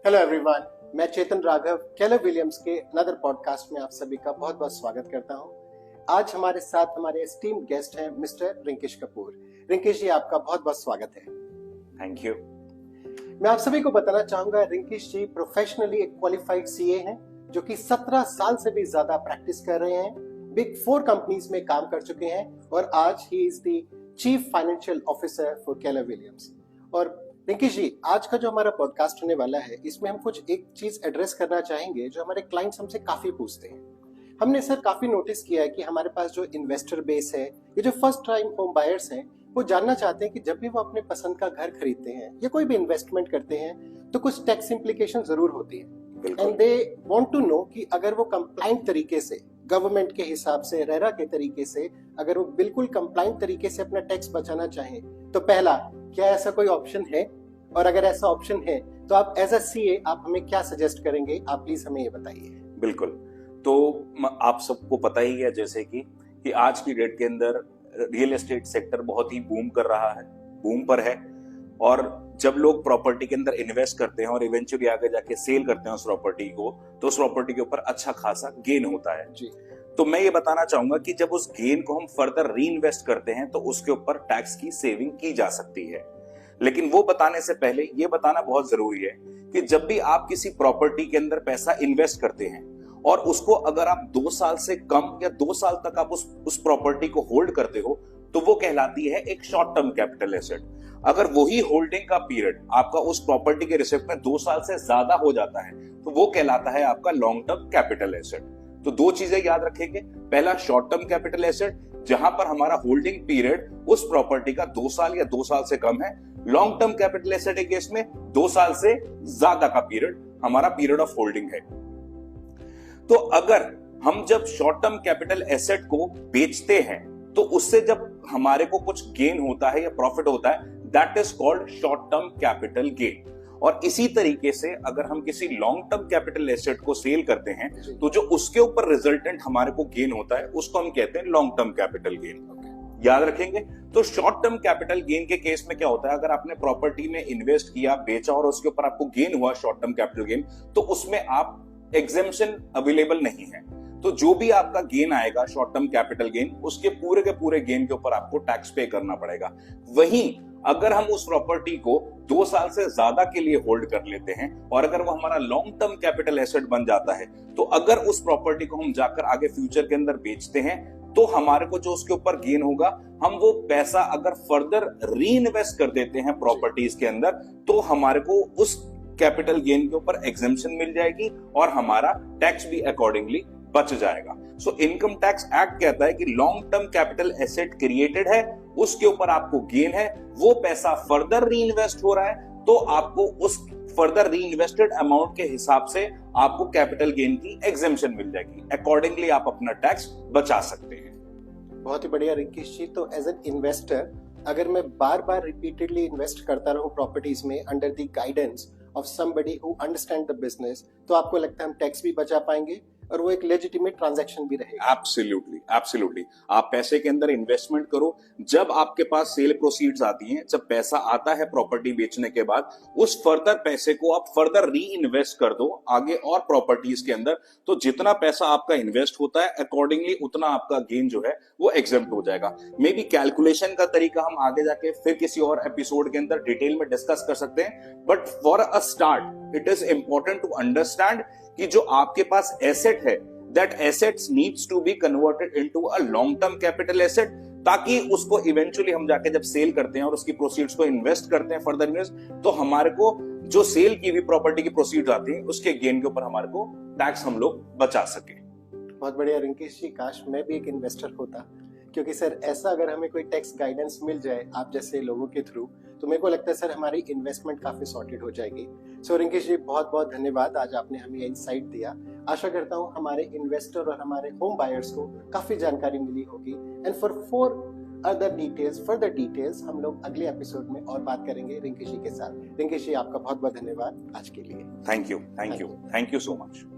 Hello everyone, मैं चेतन Raghav Keller Williams के another podcast में आप सभी का बहुत बहुत स्वागत करता हूं। आज हमारे साथ हमारे एस्टीम्ड गेस्ट हैं मिस्टर रिंकेश कपूर। रिंकेश जी, आपका बहुत बहुत स्वागत है। Thank you. मैं आप सभी को बताना चाहूंगा, रिंकेश जी प्रोफेशनली एक क्वालिफाइड सीए हैं जो कि 17 साल से भी ज्यादा प्रैक्टिस कर रहे हैं, बिग 4 कंपनीज में काम कर चुके हैं और आज he is the chief financial officer for Keller Williams. और रिंकेश जी, आज का जो हमारा पॉडकास्ट होने वाला है, इसमें हम कुछ एक चीज एड्रेस करना चाहेंगे जो हमारे क्लाइंट्स हमसे काफी पूछते हैं। हमने सर काफी नोटिस किया है कि हमारे पास जो इन्वेस्टर बेस है, ये जो फर्स्ट टाइम होम बायर्स हैं, वो जानना चाहते हैं कि जब भी वो अपने पसंद का घर खरीदते हैं या कोई भी इन्वेस्टमेंट करते हैं तो कुछ टैक्स इम्प्लीकेशन जरूर होती है and they want to know कि अगर वो कंप्लाइंट तरीके से, गवर्नमेंट के हिसाब से, रेरा के तरीके से, अगर वो बिल्कुल कंप्लाइंट तरीके से अपना टैक्स बचाना चाहें तो पहला, क्या ऐसा कोई ऑप्शन है? और अगर ऐसा ऑप्शन है तो आप एज अ सीए आप हमें क्या सजेस्ट करेंगे? आप प्लीज हमें ये बताइए। बिल्कुल। तो आप सबको पता ही है जैसे कि आज की डेट के अंदर रियल एस्टेट सेक्टर बहुत ही बूम कर रहा है, बूम पर है। और जब लोग प्रॉपर्टी के अंदर इन्वेस्ट करते हैं और इवेंचुअली आगे जाके सेल करते हैं उस प्रॉपर्टी को, तो उस प्रॉपर्टी के ऊपर अच्छा खासा गेन होता है जी। तो मैं ये बताना चाहूंगा कि जब उस गेन को हम फर्दर री इन्वेस्ट करते हैं तो उसके ऊपर टैक्स की सेविंग की जा सकती है। लेकिन वो बताने से पहले ये बताना बहुत जरूरी है कि जब भी आप किसी प्रॉपर्टी के अंदर पैसा इन्वेस्ट करते हैं और उसको अगर आप 2 साल से कम या 2 साल तक आप उस प्रॉपर्टी को होल्ड करते हो तो वो कहलाती है एक शॉर्ट टर्म कैपिटल एसेट। अगर वही होल्डिंग का पीरियड आपका उस प्रॉपर्टी के रिसिप्ट में 2 साल से ज्यादा हो जाता है तो वो कहलाता है आपका लॉन्ग टर्म कैपिटल एसेट। तो 2 चीजें याद रखेंगे। पहला, शॉर्ट टर्म कैपिटल एसेट, जहां पर हमारा होल्डिंग पीरियड उस प्रॉपर्टी का 2 साल या 2 साल से कम है। लॉन्ग टर्म कैपिटल एसेट के केस में 2 साल से ज्यादा का पीरियड हमारा पीरियड ऑफ होल्डिंग है। तो अगर हम जब शॉर्ट टर्म कैपिटल एसेट को बेचते हैं तो उससे जब हमारे को कुछ गेन होता है या प्रॉफिट होता है, that is called short term capital gain. और इसी तरीके से अगर हम किसी लॉन्ग टर्म कैपिटल एसेट को सेल करते हैं तो जो उसके ऊपर रिजल्टेंट हमारे को गेन होता है उसको हम कहते हैं लॉन्ग टर्म कैपिटल गेन। याद रखेंगे। तो शॉर्ट टर्म कैपिटल गेन के केस में क्या होता है, अगर आपने प्रॉपर्टी में इन्वेस्ट किया, बेचा और उसके ऊपर आपको गेन हुआ शॉर्ट टर्म कैपिटल गेन, तो उसमें आप एग्जेम्पशन अवेलेबल नहीं है। तो जो भी आपका गेन आएगा शॉर्ट टर्म कैपिटल गेन, उसके पूरे के पूरे गेन के ऊपर आपको टैक्स पे करना पड़ेगा। वहीं अगर हम उस प्रॉपर्टी को 2 साल से ज्यादा के लिए होल्ड कर लेते हैं और अगर वो हमारा लॉन्ग टर्म कैपिटल एसेट बन जाता है, तो अगर उस प्रॉपर्टी को हम जाकर आगे फ्यूचर के अंदर बेचते हैं तो हमारे को जो उसके ऊपर गेन होगा, हम वो पैसा अगर फर्दर री इन्वेस्ट कर देते हैं प्रॉपर्टीज के अंदर, तो हमारे को उस कैपिटल गेन के ऊपर एग्जेम्पशन मिल जाएगी और हमारा टैक्स भी अकॉर्डिंगली बच जाएगा। सो इनकम टैक्स एक्ट कहता है कि long term capital asset created है, उसके ऊपर आपको गेन है, वो पैसा फर्दर री इन्वेस्ट हो रहा है, तो आपको उस फर्दर री इन्वेस्टेड अमाउंट के हिसाब से आपको कैपिटल गेन की एग्जेम्पशन मिल जाएगी। अकॉर्डिंगली आप अपना टैक्स बचा सकते हैं। बहुत ही बढ़िया रिंकेश जी। तो एज एन इन्वेस्टर अगर मैं बार बार रिपीटेडली इन्वेस्ट करता रहूं प्रॉपर्टीज में under the guidance of somebody who understand the business, तो आपको लगता है हम टैक्स भी बचा पाएंगे और वो एक लेजिटिमेट ट्रांजैक्शन भी रहेगा? Absolutely, absolutely. आप पैसे के अंदर इन्वेस्टमेंट करो, जब आपके पास सेल प्रोसीड्स आती हैं, जब पैसा आता है प्रॉपर्टी बेचने के बाद, उस फर्दर पैसे को आप फर्दर री इन्वेस्ट कर दो आगे और प्रॉपर्टीज के अंदर। तो जितना पैसा आपका इन्वेस्ट होता है अकॉर्डिंगली उतना आपका गेन जो है वो एग्जेम्प्ट हो जाएगा। मे बी कैलकुलेशन का तरीका हम आगे जाके फिर किसी और एपिसोड के अंदर डिटेल में डिस्कस कर सकते हैं, but for a start it is important to understand कि जो आपके पास एसेट है, that assets needs to be converted into a long term capital asset, ताकि उसको इवेंचुअली हम जाके जब सेल करते हैं और उसकी प्रोसीड्स को इन्वेस्ट करते हैं फर्दर इन्वेस्ट, तो हमारे को जो सेल की हुई प्रॉपर्टी की प्रोसीड्स आती है उसके गेन के ऊपर हमारे को टैक्स हम लोग बचा सके। बहुत बढ़िया रिंकेश जी, काश मैं भी एक इन्वेस्टर होता, क्योंकि सर ऐसा अगर हमें कोई टैक्स गाइडेंस मिल जाए आप जैसे लोगों के थ्रू, तो मेरे को लगता है सर हमारी इन्वेस्टमेंट काफी सॉर्टेड हो जाएगी। सो रिंकेश जी, बहुत बहुत धन्यवाद, आज आपने हमें इंसाइट दिया। आशा करता हूँ हमारे इन्वेस्टर और हमारे होम बायर्स को काफी जानकारी मिली होगी। एंड फर्दर डिटेल्स हम लोग अगले एपिसोड में और बात करेंगे रिंकेश जी के साथ। रिंकेश जी, आपका बहुत बहुत धन्यवाद आज के लिए। Thank you so much.